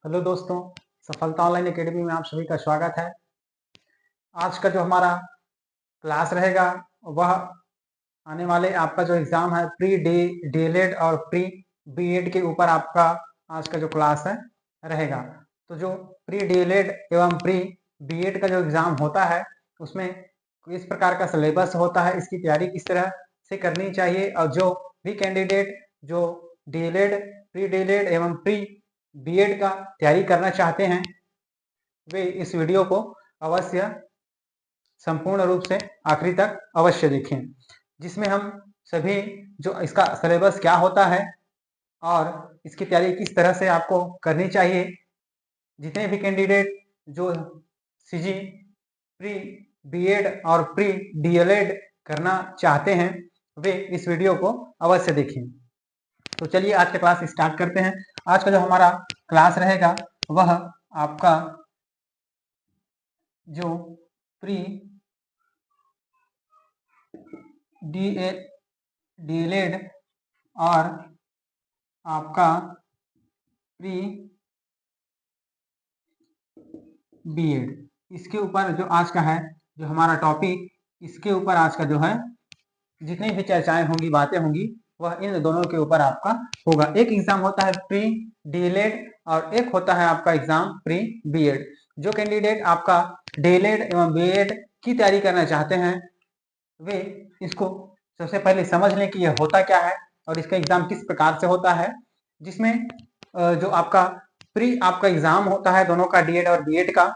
Hello दोस्तों, सफलता online academy में आप सभी का स्वागत है। आज का जो हमारा क्लास रहेगा वह आने वाले आपका जो एग्ज़ाम है प्री डीएलएड और प्री बीएड के ऊपर आपका आज का जो क्लास है रहेगा। तो जो प्री डीएलएड एवं प्री बीएड का जो एग्ज़ाम होता है उसमें किस प्रकार का सिलेबस होता है, इसकी तैयारी किस तरह से करनी चाहिए और जो भी कैंडिडेट जो डीएलएड, प्री डीएलएड एवं प्री बीएड का तैयारी करना चाहते हैं वे इस वीडियो को अवश्य संपूर्ण रूप से आखिरी तक अवश्य देखें, जिसमें हम सभी जो इसका सिलेबस क्या होता है और इसकी तैयारी किस तरह से आपको करनी चाहिए, जितने भी कैंडिडेट जो सीजी, प्री बीएड और प्री डीएलएड करना चाहते हैं वे इस वीडियो को अवश्य देखें। तो चलिए आज का क्लास स्टार्ट करते हैं। आज का जो हमारा क्लास रहेगा वह आपका जो प्री डीएलएड और आपका प्री बीएड इसके ऊपर जो आज का है जो हमारा टॉपिक, इसके ऊपर आज का जो है जितनी भी चर्चाएं होंगी, बातें होंगी, वह इन दोनों के ऊपर आपका होगा। एक एग्जाम होता है प्री डीएलएड और एक होता है आपका एग्जाम प्री बीएड। जो कैंडिडेट आपका डीएलएड एवं बीएड की तैयारी करना चाहते हैं वे इसको सबसे पहले समझ लें कि यह होता क्या है और इसका एग्जाम किस प्रकार से होता है, जिसमें जो आपका प्री आपका एग्जाम होता है दोनों का, डीएड और बीएड का,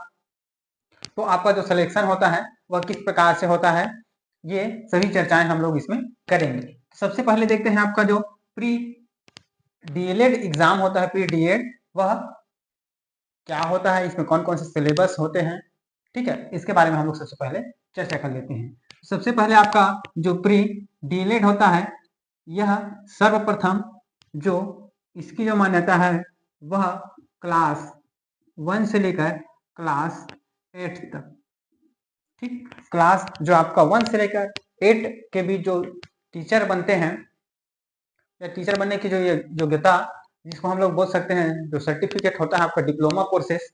तो आपका जो सिलेक्शन होता है वह किस प्रकार से होता है, ये सभी चर्चाएं हम लोग इसमें करेंगे। सबसे पहले देखते हैं आपका जो प्री डीएलएड एग्जाम होता है, प्री डीएड, वह क्या होता है, इसमें कौन कौन से सिलेबस होते हैं, ठीक है, इसके बारे में हम लोग सबसे पहले चर्चा कर लेते हैं। सबसे पहले आपका जो प्री डीएलएड होता है यह सर्वप्रथम जो इसकी जो मान्यता है वह क्लास 1 से लेकर क्लास 8 तक, ठीक, क्लास जो आपका 1 से लेकर 8 के बीच जो टीचर बनते हैं या टीचर बनने की जो ये योग्यता, जिसको हम लोग बोल सकते हैं जो सर्टिफिकेट होता है आपका डिप्लोमा कोर्सेस,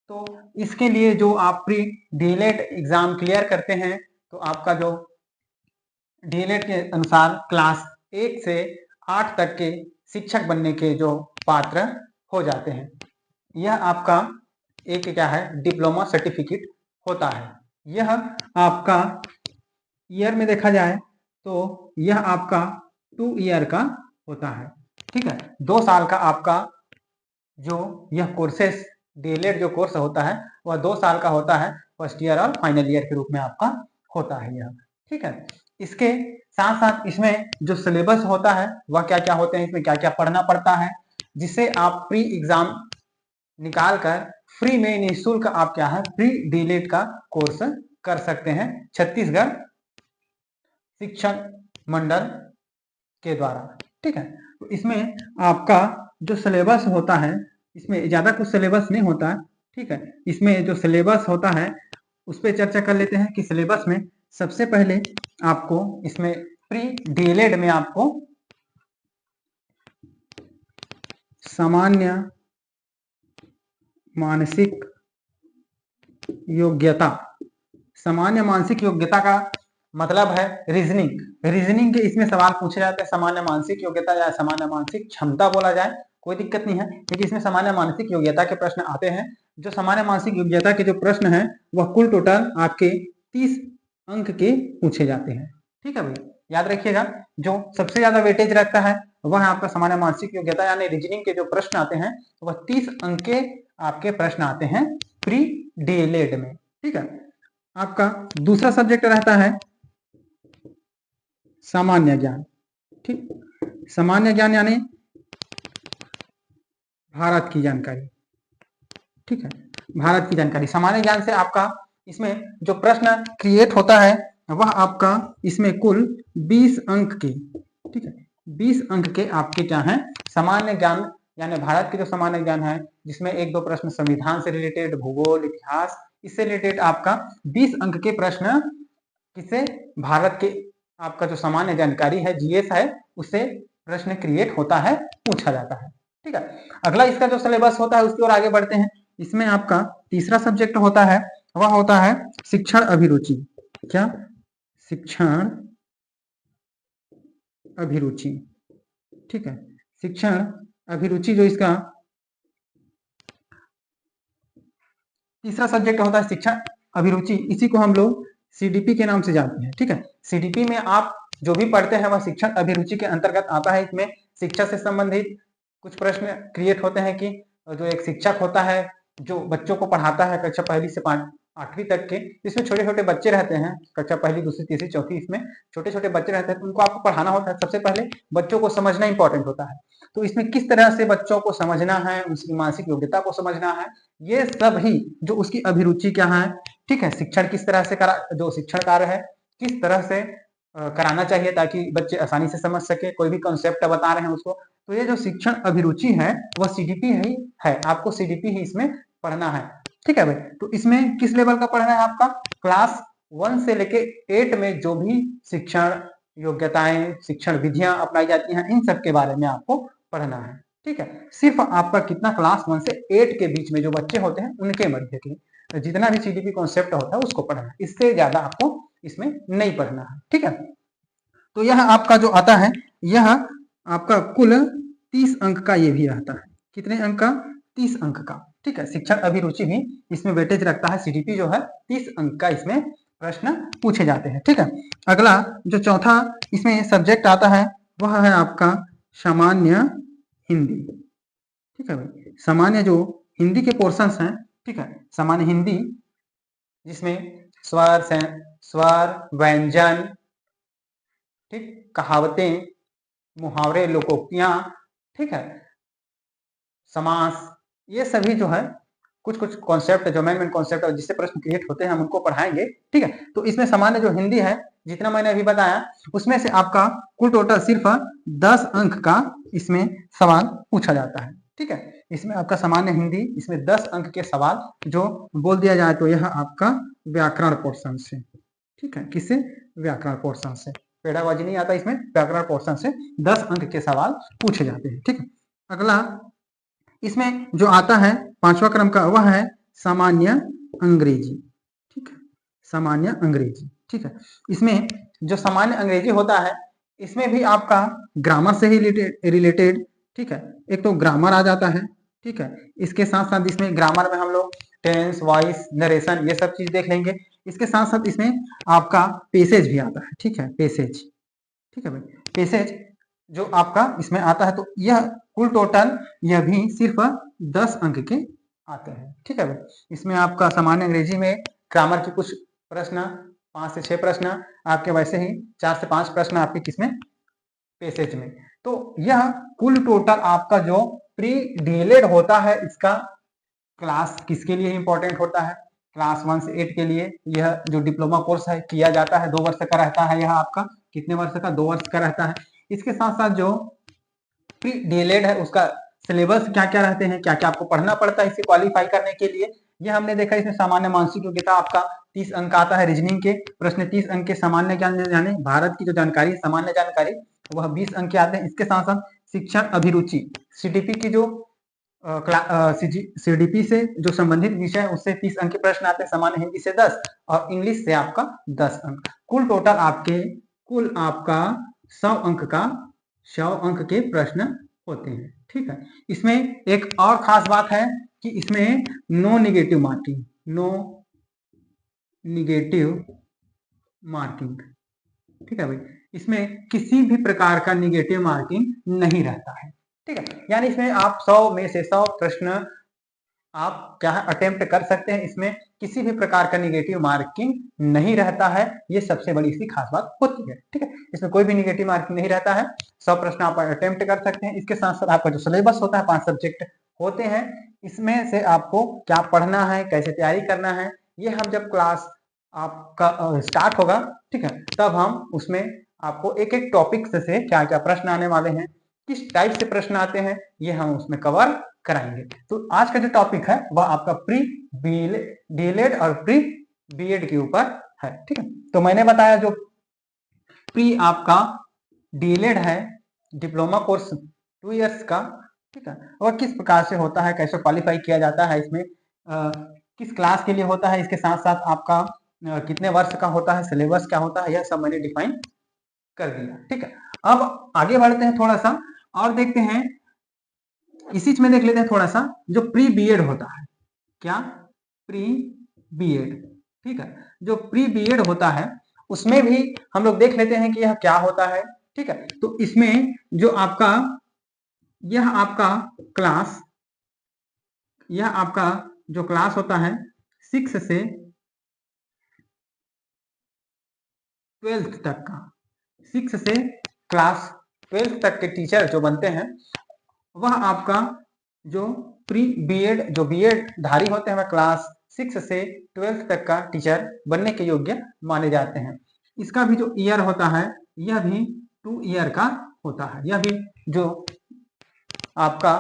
तो इसके लिए जो आप प्री डीएलएड एग्जाम क्लियर करते हैं तो आपका जो डीएलएड के अनुसार क्लास 1 से 8 तक के शिक्षक बनने के जो पात्र हो जाते हैं। यह आपका एक क्या है, डिप्लोमा सर्टिफिकेट होता है। यह आपका ईयर में देखा जाए तो यह आपका 2 ईयर का होता है, ठीक है, 2 साल का आपका जो यह कोर्सेस डीएलएड जो कोर्स होता है वह 2 साल का होता है, फर्स्ट ईयर और फाइनल ईयर के रूप में आपका होता है यह, ठीक है। इसके साथ साथ इसमें जो सिलेबस होता है वह क्या क्या होते हैं, इसमें क्या क्या पढ़ना पड़ता है, जिससे आप प्री एग्जाम निकाल कर फ्री में निःशुल्क आप क्या है प्री डीएलएड का कोर्स कर सकते हैं छत्तीसगढ़ शिक्षक मंडल के द्वारा, ठीक है। तो इसमें आपका जो सिलेबस होता है इसमें ज्यादा कुछ सिलेबस नहीं होता है, ठीक है। इसमें जो सिलेबस होता है उस पर चर्चा कर लेते हैं कि सिलेबस में सबसे पहले आपको इसमें प्री डीएलएड में आपको सामान्य मानसिक योग्यता, सामान्य मानसिक योग्यता का मतलब है रीजनिंग के इसमें सवाल पूछे जाते हैं। सामान्य मानसिक योग्यता या सामान्य मानसिक क्षमता बोला जाए कोई दिक्कत नहीं है, क्योंकि इसमें सामान्य मानसिक योग्यता के प्रश्न आते हैं। जो सामान्य मानसिक योग्यता के जो प्रश्न हैं वह कुल टोटल आपके 30 अंक के पूछे जाते हैं, ठीक है भाई, याद रखिएगा। जो सबसे ज्यादा वेटेज रहता है वह आपका सामान्य मानसिक योग्यता यानी रीजनिंग के जो प्रश्न आते हैं वह 30 अंक के आपके प्रश्न आते हैं प्री डीएलएड में, ठीक है। आपका दूसरा सब्जेक्ट रहता है सामान्य ज्ञान, ठीक, सामान्य ज्ञान यानी भारत की जानकारी, ठीक है, भारत की जानकारी। सामान्य ज्ञान से आपका इसमें जो प्रश्न क्रिएट होता है वह आपका इसमें कुल 20 अंक के, ठीक है, 20 अंक के आपके क्या है सामान्य ज्ञान यानी भारत के जो सामान्य ज्ञान है, जिसमें 1-2 प्रश्न संविधान से रिलेटेड, भूगोल, इतिहास, इससे रिलेटेड आपका 20 अंक के प्रश्न किससे, भारत के आपका जो सामान्य जानकारी है जीएस है उससे प्रश्न क्रिएट होता है, पूछा जाता है, ठीक है। अगला इसका जो सिलेबस होता है उसकी ओर आगे बढ़ते हैं। इसमें आपका तीसरा सब्जेक्ट होता है, वह होता है शिक्षण अभिरुचि। क्या? शिक्षण अभिरुचि। ठीक है, शिक्षण अभिरुचि जो इसका तीसरा सब्जेक्ट होता है शिक्षण अभिरुचि, इसी को हम लोग सीडीपी के नाम से जानते हैं। ठीक है, सीडीपी में आप जो भी पढ़ते हैं वह शिक्षण अभिरुचि के अंतर्गत आता है। इसमें शिक्षा से संबंधित कुछ प्रश्न क्रिएट होते हैं कि जो एक शिक्षक होता है जो बच्चों को पढ़ाता है कक्षा पहली से 8वीं तक के, इसमें छोटे छोटे बच्चे रहते हैं, कक्षा पहली, दूसरी, तीसरी, चौथी, इसमें छोटे छोटे बच्चे रहते हैं, तो उनको आपको पढ़ाना होता है। सबसे पहले बच्चों को समझना इंपॉर्टेंट होता है, तो इसमें किस तरह से बच्चों को समझना है, उसकी मानसिक योग्यता को समझना है, ये सब ही जो उसकी अभिरुचि क्या है। ठीक है, शिक्षण किस तरह से जो शिक्षण कार्य है किस तरह से कराना चाहिए ताकि बच्चे आसानी से समझ सके, कोई भी कॉन्सेप्ट बता रहे हैं उसको, तो ये जो शिक्षण अभिरुचि है वह सीडीपी ही है, आपको सीडीपी ही इसमें पढ़ना है। ठीक है भाई, तो इसमें किस लेवल का पढ़ना है? आपका क्लास 1 से लेके 8 में जो भी शिक्षण योग्यताएं, शिक्षण विधियां अपनाई जाती हैं, इन सब के बारे में आपको पढ़ना है। ठीक है, सिर्फ आपका कितना, क्लास 1 से 8 के बीच में जो बच्चे होते हैं उनके मध्य के जितना भी सीडीपी कॉन्सेप्ट होता है उसको पढ़ना है, इससे ज्यादा आपको इसमें नहीं पढ़ना है। ठीक है, तो यह आपका जो आता है, यह आपका कुल 30 अंक का ये भी आता है। कितने अंक का? 30 अंक का। ठीक है, शिक्षण अभिरुचि भी इसमें वेटेज रखता है, सीडीपी जो है 30 अंक का इसमें प्रश्न पूछे जाते हैं। ठीक है, अगला जो चौथा इसमें सब्जेक्ट आता है वह है आपका सामान्य हिंदी। ठीक है भाई, सामान्य जो हिंदी के पोर्शंस हैं, ठीक है, सामान्य हिंदी जिसमें स्वर, व्यंजन, ठीक, कहावतें, मुहावरे, लोकोक्तियां, ठीक है, समास, ये सभी जो है कुछ कुछ कॉन्सेप्ट जो मेन कॉन्सेप्ट है जिससे प्रश्न क्रिएट होते हैं हम उनको पढ़ाएंगे। ठीक है, तो इसमें सामान्य जो हिंदी है जितना मैंने अभी बताया उसमें से आपका कुल टोटल सिर्फ 10 अंक का इसमें सवाल पूछा जाता है। ठीक है, इसमें आपका सामान्य हिंदी, इसमें 10 अंक के सवाल जो बोल दिया जाए तो यह आपका व्याकरण पोर्शन से। ठीक है, किससे? व्याकरण पोर्शन से, पेड़ाबाजी नहीं आता इसमें, व्याकरण पोर्शन से 10 अंक के सवाल पूछे जाते हैं। ठीक है, अगला इसमें जो आता है 5वां क्रम का वह है सामान्य अंग्रेजी। ठीक है, सामान्य अंग्रेजी। ठीक है, इसमें जो सामान्य अंग्रेजी होता है इसमें भी आपका ग्रामर से ही रिलेटेड, ठीक है, एक तो ग्रामर आ जाता है। ठीक है, इसके साथ साथ इसमें ग्रामर में हम लोग टेंस, वॉइस, नरेशन, ये सब चीज देख लेंगे। इसके साथ साथ इसमें आपका पेसेज भी आता है। ठीक है, पेसेज। ठीक है भाई, पेसेज जो आपका इसमें आता है, तो यह कुल टोटल यह भी सिर्फ 10 अंक के आते हैं। ठीक है भाई, इसमें आपका सामान्य अंग्रेजी में ग्रामर के कुछ प्रश्न, 5 से 6 प्रश्न आपके, वैसे ही 4 से 5 प्रश्न आपके किसमें? पेसेज में। तो यह कुल टोटल आपका जो प्री डीएलएड होता है इसका क्लास किसके लिए इंपॉर्टेंट होता है? क्लास 1 से 8 के लिए। यह जो डिप्लोमा कोर्स है किया जाता है 2 वर्ष का रहता है, यह आपका कितने वर्ष का? 2 वर्ष का रहता है। इसके साथ साथ जो प्री डीएलएड है उसका सिलेबस क्या क्या रहते हैं, क्या क्या आपको पढ़ना पड़ता है इसे क्वालिफाई करने के लिए, यह हमने देखा। इसमें सामान्य मानसिक योग्यता आपका 30 अंक आता है, रीजनिंग के प्रश्न 30 अंक के, सामान्य ज्ञान यानी भारत की जो जानकारी, सामान्य जानकारी, वह 20 अंक के आते हैं। इसके साथ साथ शिक्षण अभिरुचि, सीडीपी की जो सीडीपी से जो संबंधित विषय है उससे 30 अंक के प्रश्न आते हैं, सामान्य हिंदी से 10 और इंग्लिश से आपका 10 अंक। कुल टोटल आपका 100 अंक का 100 अंक के प्रश्न होते हैं। ठीक है, इसमें एक और खास बात है कि इसमें नो निगेटिव मार्किंग। ठीक है भाई, इसमें किसी भी प्रकार का निगेटिव मार्किंग नहीं रहता है। ठीक है, यानी इसमें आप 100 में से 100 प्रश्न आप क्या है अटेम्प्ट कर सकते हैं, इसमें किसी भी प्रकार का निगेटिव मार्किंग नहीं रहता है। ये सबसे बड़ी इसकी खास बात होती है। ठीक है, इसमें कोई भी निगेटिव मार्किंग नहीं रहता है, 100 प्रश्न आप अटेम्प्ट कर सकते हैं। इसके साथ साथ आपका जो सिलेबस होता है 5 सब्जेक्ट होते हैं, इसमें से आपको क्या पढ़ना है, कैसे तैयारी करना है, ये हम जब क्लास आपका स्टार्ट होगा, ठीक है, तब हम उसमें आपको एक एक टॉपिक से क्या क्या प्रश्न आने वाले हैं, किस टाइप से प्रश्न आते हैं, ये हम उसमें कवर कराएंगे। तो आज का जो टॉपिक है वह आपका प्री डीएलएड और प्री बीएड के ऊपर है। ठीक है, तो मैंने बताया जो प्री आपका डीएलएड है, डिप्लोमा कोर्स 2 इयर्स का, ठीक है, वह किस प्रकार से होता है, कैसे क्वालिफाई किया जाता है, इसमें किस क्लास के लिए होता है, इसके साथ साथ आपका कितने वर्ष का होता है, सिलेबस क्या होता है, यह सब मैंने डिफाइन कर दिया। ठीक है, अब आगे बढ़ते हैं थोड़ा सा और देखते हैं, इसी में देख लेते हैं थोड़ा सा जो प्री बीएड होता है। क्या? Pre BEd. ठीक है, जो प्री बीएड होता है उसमें भी हम लोग देख लेते हैं कि यह क्या होता है। ठीक है, तो इसमें जो आपका यह आपका क्लास जो क्लास होता है 6 से 12th तक का, 6 से क्लास 12th तक के टीचर जो बनते हैं वह आपका जो प्री बीएड जो बीएड धारी होते हैं वह क्लास 6 से 12th तक का टीचर बनने के योग्य माने जाते हैं। इसका भी जो ईयर होता है यह भी 2 ईयर का होता है। यह भी जो आपका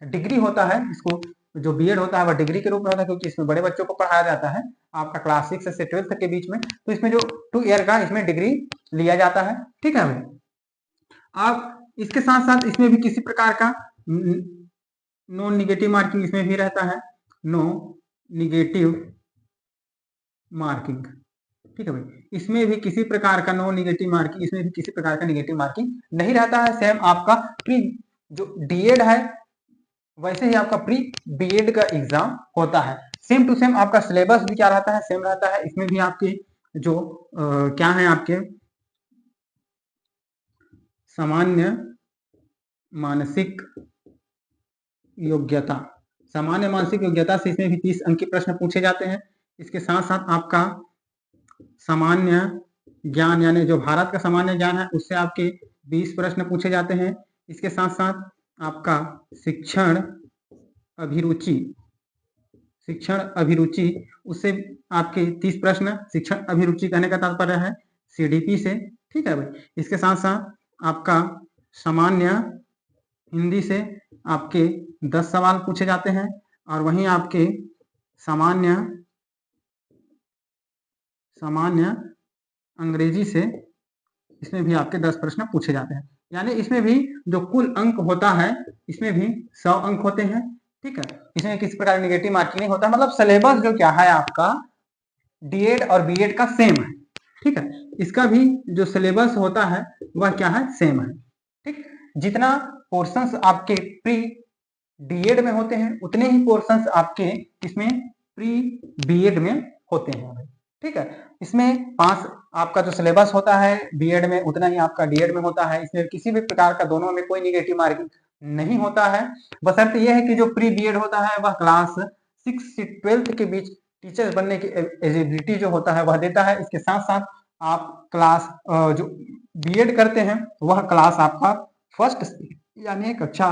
डिग्री होता है, इसको जो बीएड होता है वह डिग्री के रूप में होता है, क्योंकि इसमें बड़े बच्चों को पढ़ाया जाता है आपका क्लास 6 से 12th के बीच में, तो इसमें जो 2 ईयर का इसमें डिग्री लिया जाता है। ठीक है भाई, अब इसके साथ साथ इसमें भी किसी प्रकार का नो निगेटिव मार्किंग इसमें भी रहता है, नो निगेटिव मार्किंग। ठीक है भाई, इसमें भी किसी प्रकार का नो निगेटिव मार्किंग, इसमें भी किसी प्रकार का निगेटिव मार्किंग नहीं रहता है। सेम आपका प्री जो डीएड है वैसे ही आपका प्री बीएड का एग्जाम होता है। सेम टू सेम आपका सिलेबस भी क्या रहता है, सेम रहता है। इसमें भी आपके जो क्या है आपके सामान्य मानसिक योग्यता, सामान्य मानसिक योग्यता से इसमें भी 30 अंक के प्रश्न पूछे जाते हैं। इसके साथ साथ आपका सामान्य ज्ञान यानी जो भारत का सामान्य ज्ञान है उससे आपके 20 प्रश्न पूछे जाते हैं। इसके साथ साथ आपका शिक्षण अभिरुचि उससे आपके 30 प्रश्न, शिक्षण अभिरुचि कहने का तात्पर्य है सीडीपी से। ठीक है भाई, इसके साथ साथ आपका सामान्य हिंदी से आपके 10 सवाल पूछे जाते हैं, और वहीं आपके सामान्य अंग्रेजी से इसमें भी आपके 10 प्रश्न पूछे जाते हैं। यानी इसमें भी जो कुल अंक होता है इसमें भी 100 अंक होते हैं। ठीक है, इसमें किसी प्रकार निगेटिव मार्किंग नहीं होता, मतलब सिलेबस जो क्या है आपका डीएड और बीएड का सेम है। ठीक है, इसका भी जो सिलेबस होता है वह क्या है, सेम है। ठीक, जितना पोर्शंस आपके प्री डीएड में होते हैं उतने ही पोर्शंस आपके इसमें प्री बीएड में होते हैं। ठीक है, इसमें 5 आपका जो सिलेबस होता है बीएड में उतना ही आपका डीएड में होता है। इसमें किसी भी प्रकार का दोनों में कोई निगेटिव मार्किंग नहीं होता है। बशर्ते यह है कि जो प्री बीएड होता है वह क्लास 6 से 12th के बीच टीचर बनने की एलिजिबिलिटी जो होता है वह देता है। इसके साथ साथ आप क्लास जो बीएड करते हैं वह क्लास आपका फर्स्ट यानी कक्षा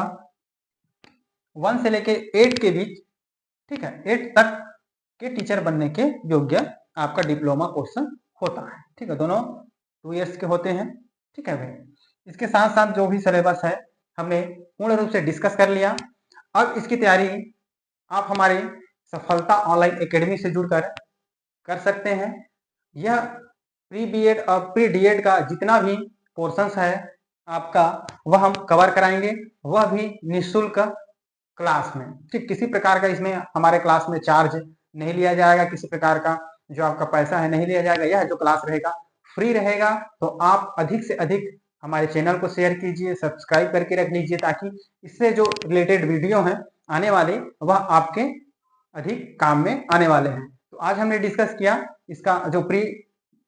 1 से लेके 8 के बीच, ठीक है, 8 तक के टीचर बनने के योग्य आपका डिप्लोमा कोर्स होता है। ठीक है, दोनों 2 इयर्स के होते हैं। ठीक है भाई, इसके साथ साथ जो भी सिलेबस है हमने पूर्ण रूप से डिस्कस कर लिया। अब इसकी तैयारी आप हमारे सफलता ऑनलाइन एकेडमी से जुड़कर कर सकते हैं। यह प्री बीएड और प्री डीएड का जितना भी पोर्शंस है आपका वह हम कवर कराएंगे, वह भी निःशुल्क क्लास में। ठीक, किसी प्रकार का इसमें हमारे क्लास में चार्ज नहीं लिया जाएगा, किसी प्रकार का जो आपका पैसा है नहीं लिया जाएगा। यह जो क्लास रहेगा फ्री रहेगा। तो आप अधिक से अधिक हमारे चैनल को शेयर कीजिए, सब्सक्राइब करके रख लीजिए, ताकि इससे जो रिलेटेड वीडियो हैं आने वाले वह आपके अधिक काम में आने वाले हैं। तो आज हमने डिस्कस किया इसका जो प्री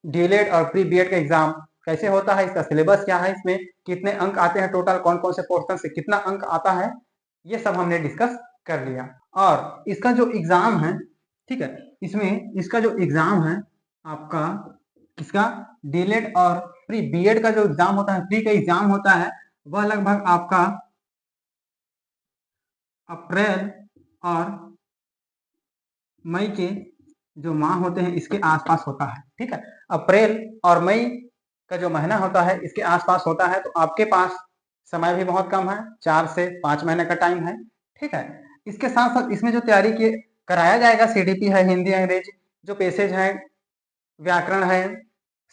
डीएलएड और प्री बीएड का एग्जाम कैसे होता है, इसका सिलेबस क्या है, इसमें कितने अंक आते हैं, टोटल कौन कौन से पोर्शन से कितना अंक आता है, ये सब हमने डिस्कस कर लिया। और इसका जो एग्जाम है, ठीक है, इसमें इसका जो एग्जाम है आपका इसका डीएलएड और प्री बीएड का जो एग्जाम होता है, प्री का एग्जाम होता है, वह लगभग आपका अप्रैल और मई के जो माह होते हैं इसके आसपास होता है। ठीक है, अप्रैल और मई का जो महीना होता है इसके आसपास होता है। तो आपके पास समय भी बहुत कम है, 4 से 5 महीने का टाइम है। ठीक है, इसके साथ साथ इसमें जो तैयारी की कराया जाएगा सीडीपी है, हिंदी अंग्रेजी जो पेसेज है, व्याकरण है,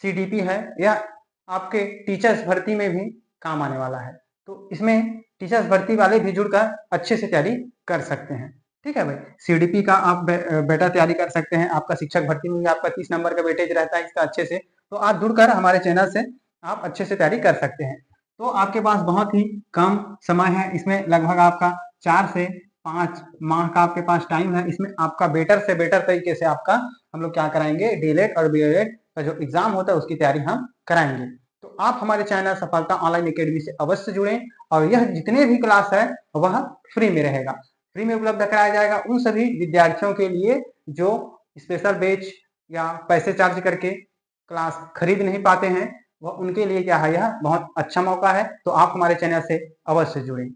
सीडीपी है, यह आपके टीचर्स भर्ती में भी काम आने वाला है। तो इसमें टीचर्स भर्ती वाले भी जुड़कर अच्छे से तैयारी कर सकते हैं। ठीक है भाई, सीडीपी का आप बेटा तैयारी कर सकते हैं, आपका शिक्षक भर्ती में भी आपका 30 नंबर का वेटेज रहता है इसका अच्छे से, तो आप जुड़कर हमारे चैनल से आप अच्छे से तैयारी कर सकते हैं। तो आपके पास बहुत ही कम समय है, इसमें लगभग आपका 4 से 5 माह का आपके पास टाइम है। इसमें आपका बेटर से बेटर तरीके से आपका हम लोग क्या कराएंगे, डीएलएड और बीएलएड का जो एग्जाम होता है उसकी तैयारी हम कराएंगे। तो आप हमारे चैनल सफलता ऑनलाइन एकेडमी से अवश्य जुड़ें, और यह जितने भी क्लास है वह फ्री में रहेगा, फ्री में उपलब्ध कराया जाएगा उन सभी विद्यार्थियों के लिए जो स्पेशल बैच या पैसे चार्ज करके क्लास खरीद नहीं पाते हैं, वह उनके लिए क्या है, यह बहुत अच्छा मौका है। तो आप हमारे चैनल से अवश्य जुड़ें।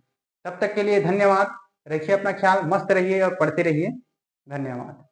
तब तक के लिए धन्यवाद, रखिए अपना ख्याल, मस्त रहिए और पढ़ते रहिए। धन्यवाद।